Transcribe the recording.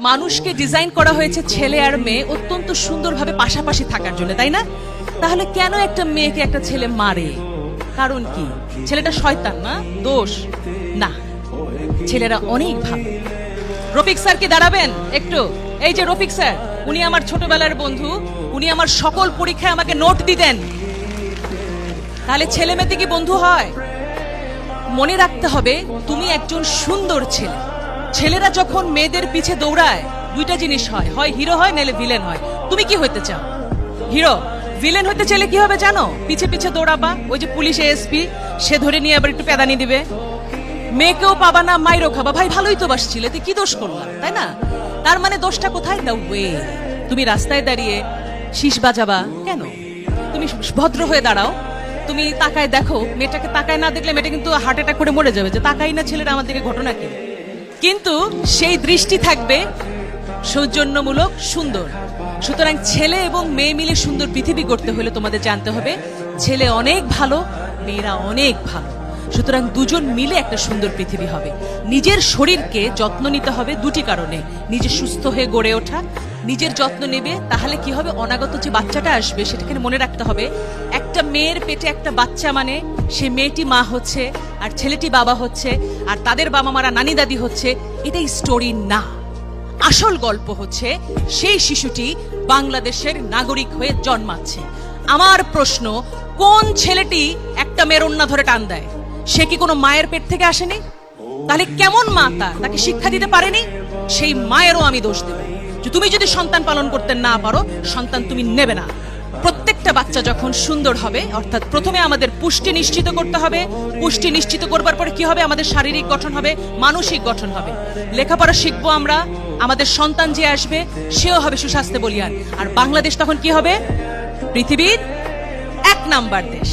মানুষকে ডিজাইন করা হয়েছে ছেলে আর মেয়ে অত্যন্ত সুন্দরভাবে পাশাপাশি থাকার জন্য, তাই না? তাহলে কেন একটা মেয়েকে একটা ছেলে মারে? কারণ কি? ছেলেটা শয়তান না? দোষ না, ছেলেরা অনেক ভালো। রফিক স্যার কি দাঁড়াবেন একটু? এই যে রফিক স্যার, উনি আমার ছোটবেলার বন্ধু, উনি আমার সকল পরীক্ষায় আমাকে নোট দিতেন। তাহলে ছেলে মেয়েতে কি বন্ধু হয়? মনে রাখতে হবে তুমি একজন সুন্দর ছেলে। ছেলেরা যখন মেয়েদের পিছে দৌড়ায় দুইটা জিনিস হয়, হয় হিরো হয় নাহলে ভিলেন হয়। তুমি কি হইতে চাও? হিরো। ভিলেন হইতে চাইলে কি হবে জানো? পিছে পিছে দৌড়াবা, ওই যে পুলিশ এসপি সে ধরে নিয়ে আবার একটু পেদানি দিবে। মেয়েকেও পাবা না, মাইরও খাবা। ভাই ভালোই তো বাসছিলে, তুই কি দোষ করলাম, তাই না? তার মানে দোষটা কোথায়? The way. তুমি রাস্তায় দাঁড়িয়ে শীষ বাজাবা কেন? তুমি ভদ্র হয়ে দাঁড়াও, তুমি তাকায় দেখো, মেয়েটাকে তাকায় না দেখলে মেয়েটা কিন্তু হার্ট অ্যাটাক করে মরে যাবে, যে তাকাই না ছেলেরা আমার দিকে, ঘটনা কি? কিন্তু সেই দৃষ্টি থাকবে সৌজন্যমূলক, সুন্দর। সুতরাং ছেলে এবং মেয়ে মিলে সুন্দর পৃথিবী গড়তে হলে তোমাদের জানতে হবে ছেলে অনেক ভালো, মেয়েরা অনেক ভালো। সুতরাং দুজন মিলে একটা সুন্দর পৃথিবী হবে। নিজের শরীরকে যত্ন নিতে হবে দুটি কারণে। নিজে সুস্থ হয়ে গড়ে ওঠা, নিজের যত্ন নেবে, তাহলে কি হবে? অনাগত যে বাচ্চাটা আসবে সেটাকে মনে রাখতে হবে, একটা মেয়ের পেটে একটা বাচ্চা মানে সে মেয়েটি মা হচ্ছে আর ছেলেটি বাবা হচ্ছে, আর তাদের বাবা মারা নানি দাদি হচ্ছে। এটাই স্টোরি না। আসল গল্প হচ্ছে সেই শিশুটি বাংলাদেশের নাগরিক হয়ে জন্মাচ্ছে। আমার প্রশ্ন, কোন ছেলেটি একটা মেয়ের ওন্না ধরে টান দেয়? সে কি কোনো মায়ের পেট থেকে আসেনি? তাহলে কেমন মা তাকে শিক্ষা দিতে পারেনি? সেই মায়েরও আমি দোষ দেব যে তুমি যদি সন্তান পালন করতে না পারো, সন্তান তুমি নেবে না। প্রত্যেকটা বাচ্চা যখন সুন্দর হবে, অর্থাৎ প্রথমে আমাদের পুষ্টি নিশ্চিত করতে হবে। পুষ্টি নিশ্চিত করবার পরে কি হবে? আমাদের শারীরিক গঠন হবে, মানসিক গঠন হবে। লেখাপড়া শিখবো আমরা, আমাদের সন্তান যে আসবে সেও হবে সুস্বাস্থ্য বলিয়ান। আর বাংলাদেশ তখন কি হবে? পৃথিবীর 1 নাম্বার দেশ।